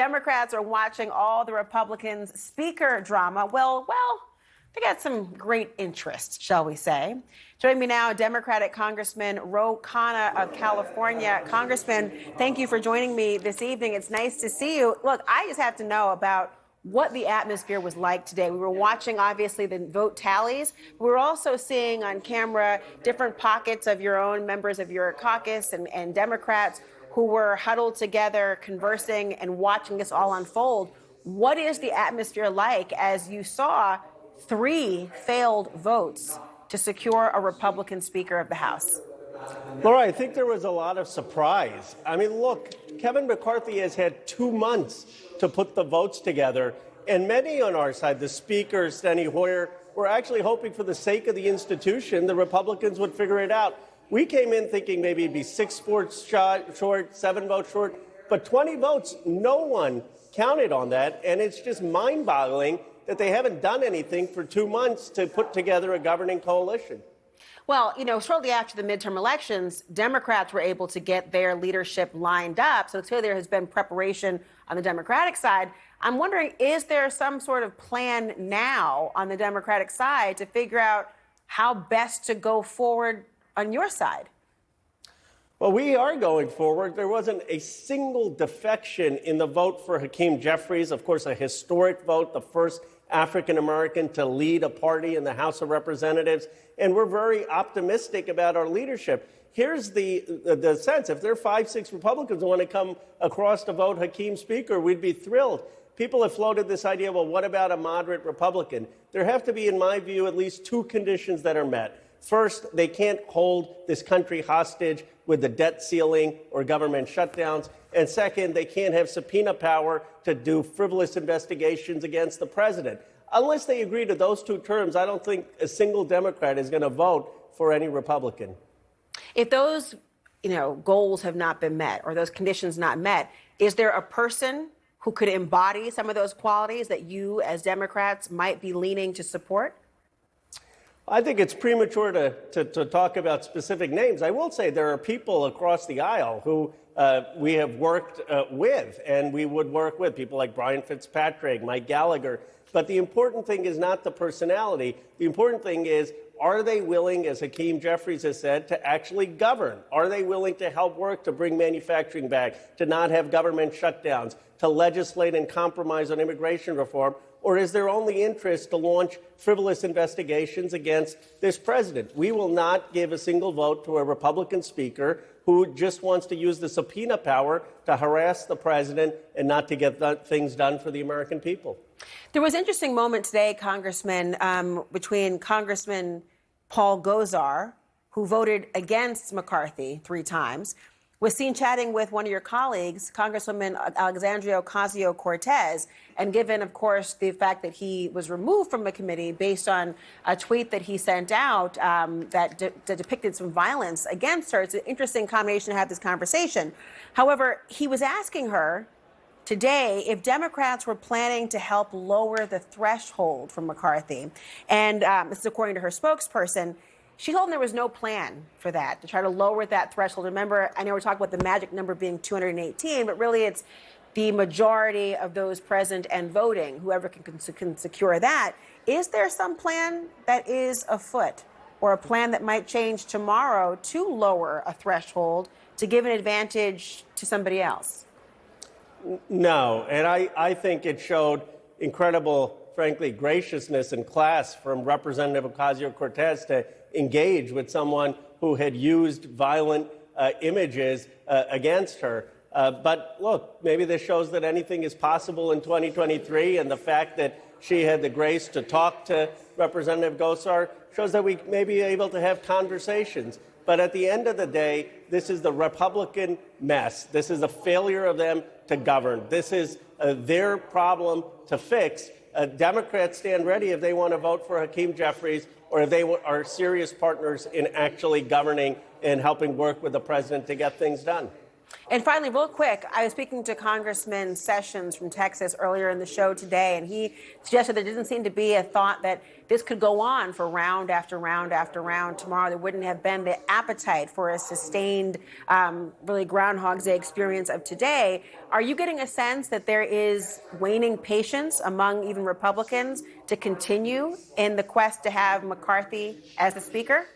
Democrats are watching all the Republicans' speaker drama. Well, they got some great interest, shall we say. Joining me now, Democratic Congressman Khanna of California. Congressman, thank you for joining me this evening. It's nice to see you. Look, I just have to know about what the atmosphere was like today. We were watching, obviously, the vote tallies. We were also seeing on camera different pockets of your own members of your caucus and Democrats who were huddled together, conversing and watching this all unfold. What is the atmosphere like as you saw 3 failed votes to secure a Republican Speaker of the House? Laura, I think there was a lot of surprise. I mean, look, Kevin McCarthy has had 2 months to put the votes together, and many on our side, the Speaker, Steny Hoyer, were actually hoping for the sake of the institution, the Republicans would figure it out. We came in thinking maybe it'd be 6 votes short, 7 votes short, but 20 votes, no one counted on that, and it's just mind-boggling that they haven't done anything for 2 months to put together a governing coalition. Well, you know, shortly after the midterm elections, Democrats were able to get their leadership lined up. So clearly there has been preparation on the Democratic side. I'm wondering, is there some sort of plan now on the Democratic side to figure out how best to go forward on your side? Well, we are going forward. There wasn't a single defection in the vote for Hakeem Jeffries, of course, a historic vote, the first African-American to lead a party in the House of Representatives. And we're very optimistic about our leadership. Here's the sense. If there are 5, 6 Republicans who want to come across to vote Hakeem Speaker, we'd be thrilled. People have floated this idea, well, what about a moderate Republican? There have to be, in my view, at least 2 conditions that are met. First, they can't hold this country hostage with the debt ceiling or government shutdowns. And second, they can't have subpoena power to do frivolous investigations against the president. Unless they agree to those 2 terms, I don't think a single Democrat is going to vote for any Republican. If those, goals have not been met or those conditions not met, is there a person who could embody some of those qualities that you as Democrats might be leaning to support? I think it's premature to talk about specific names. I will say there are people across the aisle who we have worked with and we would work with, people like Brian Fitzpatrick, Mike Gallagher. But the important thing is not the personality. The important thing is, are they willing, as Hakeem Jeffries has said, to actually govern? Are they willing to help work to bring manufacturing back, to not have government shutdowns, to legislate and compromise on immigration reform? Or is their only interest to launch frivolous investigations against this president? We will not give a single vote to a Republican speaker who just wants to use the subpoena power to harass the president and not to get things done for the American people. There was an interesting moment today, Congressman, between Congressman Paul Gosar, who voted against McCarthy 3 times, was seen chatting with one of your colleagues, Congresswoman Alexandria Ocasio-Cortez, and given, of course, the fact that he was removed from the committee based on a tweet that he sent out that depicted some violence against her. It's an interesting combination to have this conversation. However, he was asking her today if Democrats were planning to help lower the threshold for McCarthy. And this is according to her spokesperson. She told him there was no plan for that, to try to lower that threshold. Remember, I know we're talking about the magic number being 218, but really it's the majority of those present and voting, whoever can secure that. Is there some plan that is afoot or a plan that might change tomorrow to lower a threshold to give an advantage to somebody else? No, and I think it showed incredible, frankly, graciousness and class from Representative Ocasio-Cortez to engage with someone who had used violent images against her. But look, maybe this shows that anything is possible in 2023, and the fact that she had the grace to talk to Representative Gosar shows that we may be able to have conversations. But at the end of the day, this is the Republican mess. This is a failure of them to govern. This is their problem to fix. Democrats stand ready if they want to vote for Hakeem Jeffries or if they are serious partners in actually governing and helping work with the president to get things done. And finally, real quick, I was speaking to Congressman Sessions from Texas earlier in the show today, and he suggested there didn't seem to be a thought that this could go on for round after round after round tomorrow. There wouldn't have been the appetite for a sustained, really Groundhog's Day experience of today. Are you getting a sense that there is waning patience among even Republicans to continue in the quest to have McCarthy as the Speaker?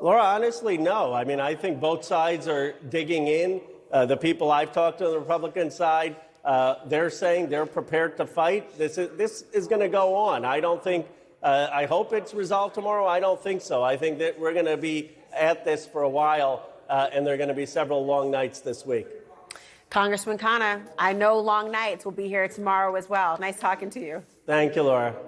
Laura, honestly, no. I mean, I think both sides are digging in. The people I've talked to on the Republican side, they're saying they're prepared to fight. This is going to go on. I don't think, I hope it's resolved tomorrow. I don't think so. I think that we're going to be at this for a while, and there are going to be several long nights this week. Congressman Khanna, I know long nights will be here tomorrow as well. Nice talking to you. Thank you, Laura.